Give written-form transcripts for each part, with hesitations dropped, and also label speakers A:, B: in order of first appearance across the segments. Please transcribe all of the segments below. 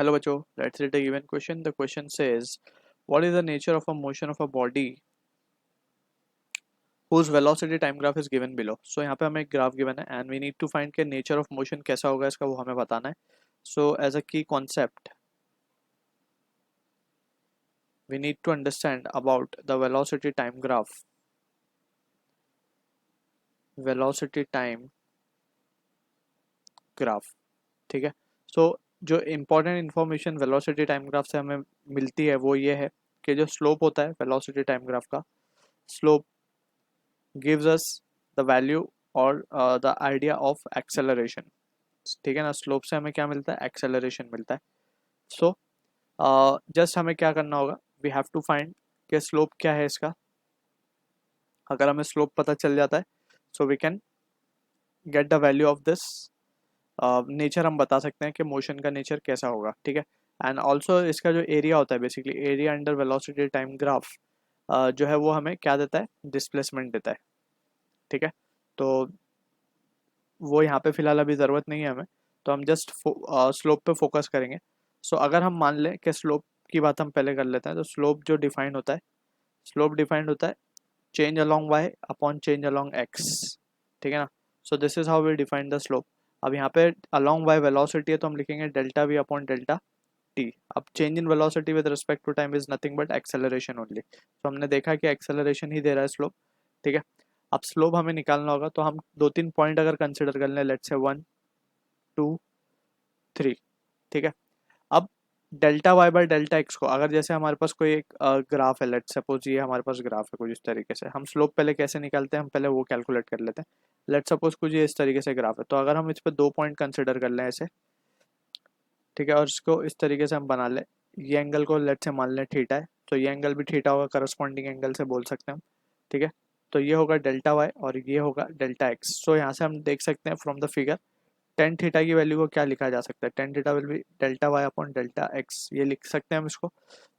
A: Hello बच्चों, let's read a given question. The question says, what is the nature of a motion of a body whose velocity time graph is given below? So यहाँ पे हमें एक graph given है and we need to find के nature of motion कैसा होगा इसका वो हमें बताना है. So as a key concept, we need to understand about the velocity time graph. Velocity time graph, ठीक है. So जो important information velocity time graph से हमें मिलती है वो ये है कि जो slope होता है velocity time graph का, slope gives us the value और the idea of acceleration. ठीक है ना. स्लोप से हमें क्या मिलता है, एक्सेलरेशन मिलता है. सो जस्ट हमें क्या करना होगा, वी हैव टू फाइंड कि स्लोप क्या है इसका. अगर हमें स्लोप पता चल जाता है so we can get the value of this nature. हम बता सकते हैं कि मोशन का नेचर कैसा होगा. ठीक है. एंड ऑल्सो इसका जो एरिया होता है, basically area under velocity time graph जो है वो हमें क्या देता है, डिस्प्लेसमेंट देता है. ठीक है. तो वो यहाँ पे फिलहाल अभी ज़रूरत नहीं है हमें, तो हम जस्ट स्लोप पे फोकस करेंगे. सो अगर हम मान लें कि स्लोप की बात हम पहले कर लेते हैं, तो स्लोप जो डिफाइंड होता है, स्लोप डिफाइंड होता है change along y upon change along x. ठीक है ना. So this is how we define the slope. अब यहाँ पे अलॉन्ग वाई वेलोसिटी है तो हम लिखेंगे delta v upon delta t. अब change in velocity with respect to time is nothing but acceleration only. तो हमने देखा कि एक्सेलरेशन ही दे रहा है स्लोप. ठीक है. अब स्लोप हमें निकालना होगा, तो हम दो तीन पॉइंट अगर कंसिडर कर लें, लेट्स से 1 2 3. ठीक है. अब delta y by delta x को, अगर जैसे हमारे पास कोई एक ग्राफ है, लेट्स सपोज ये हमारे पास ग्राफ है कुछ इस तरीके से. हम स्लोप पहले कैसे निकालते हैं, हम पहले वो कैलकुलेट कर लेते हैं. लेट्स सपोज कुछ ये इस तरीके से ग्राफ है, तो अगर हम इस पर दो पॉइंट कंसिडर कर लें ऐसे, ठीक है, और इसको इस तरीके से हम बना लें, ये एंगल को लेट्स से मान लें थीटा है, तो ये एंगल भी थीटा होगा, करस्पॉन्डिंग एंगल से बोल सकते हैं हम. ठीक है. तो ये होगा डेल्टा वाई और ये होगा डेल्टा एक्स. सो यहाँ से हम देख सकते हैं from the figure tan theta की वैल्यू को क्या लिखा जा सकता है, tan theta will be delta y upon delta x. ये लिख सकते हैं हम इसको.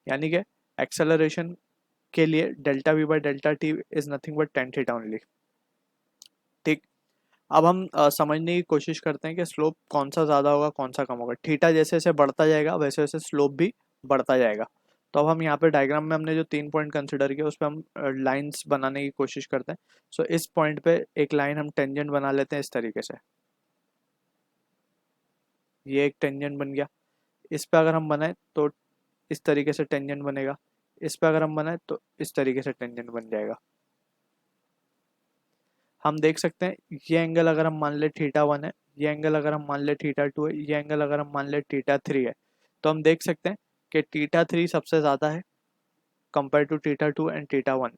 A: यानी कि एक्सेलरेशन के लिए delta we by delta T is nothing but tan theta only. ठीक. अब हम समझने की कोशिश करते हैं कि स्लोप कौन सा ज़्यादा होगा कौन सा कम होगा. थीटा जैसे जैसे बढ़ता जाएगा वैसे वैसे स्लोप भी बढ़ता जाएगा. तो अब हम यहाँ पे डायग्राम में हमने जो तीन पॉइंट कंसिडर किया उस पर हम लाइंस बनाने की कोशिश करते हैं. सो इस पॉइंट पे एक लाइन हम टेंजेंट बना लेते हैं इस तरीके से. ये एक टेंजेंट बन गया. इस पे अगर हम बनाए तो इस तरीके से टेंजेंट बनेगा. इस पे अगर हम बनाए तो इस तरीके से टेंजेंट बन जाएगा. हम देख सकते हैं ये एंगल अगर हम मान ले थीटा वन है, ये एंगल अगर हम मान ले थीटा टू है, ये एंगल अगर हम मान ले थीटा थ्री है, तो हम देख सकते हैं कि थीटा थ्री सबसे ज़्यादा है compare to theta two and theta one.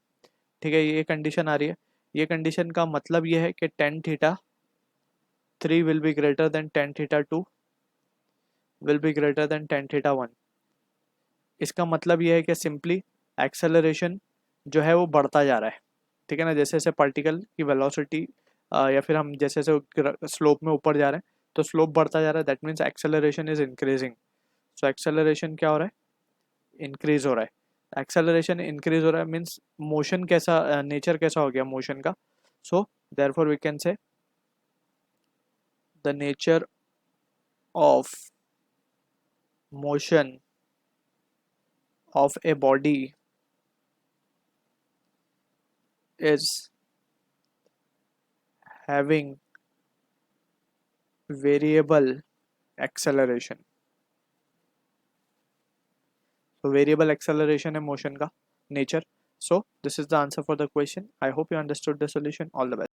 A: ठीक है. ये कंडीशन आ रही है. ये कंडीशन का मतलब ये है कि tan theta three will be greater than tan theta two will be greater than tan theta one. इसका मतलब ये है कि सिंपली एक्सेलरेशन जो है वो बढ़ता जा रहा है. ठीक है ना. जैसे जैसे पार्टिकल की वेलोसिटी या फिर हम जैसे जैसे स्लोप में ऊपर जा रहे हैं तो स्लोप बढ़ता जा रहा है, that means acceleration is increasing. So acceleration क्या हो रहा है, इंक्रीज हो रहा है. एक्सेलरेशन इंक्रीज हो रहा है मीन्स मोशन कैसा, नेचर कैसा हो गया मोशन का. So therefore we can say the nature of motion of a body is having variable acceleration. So variable acceleration है motion का nature. So this is the answer for the question. I hope you understood the solution. All the best.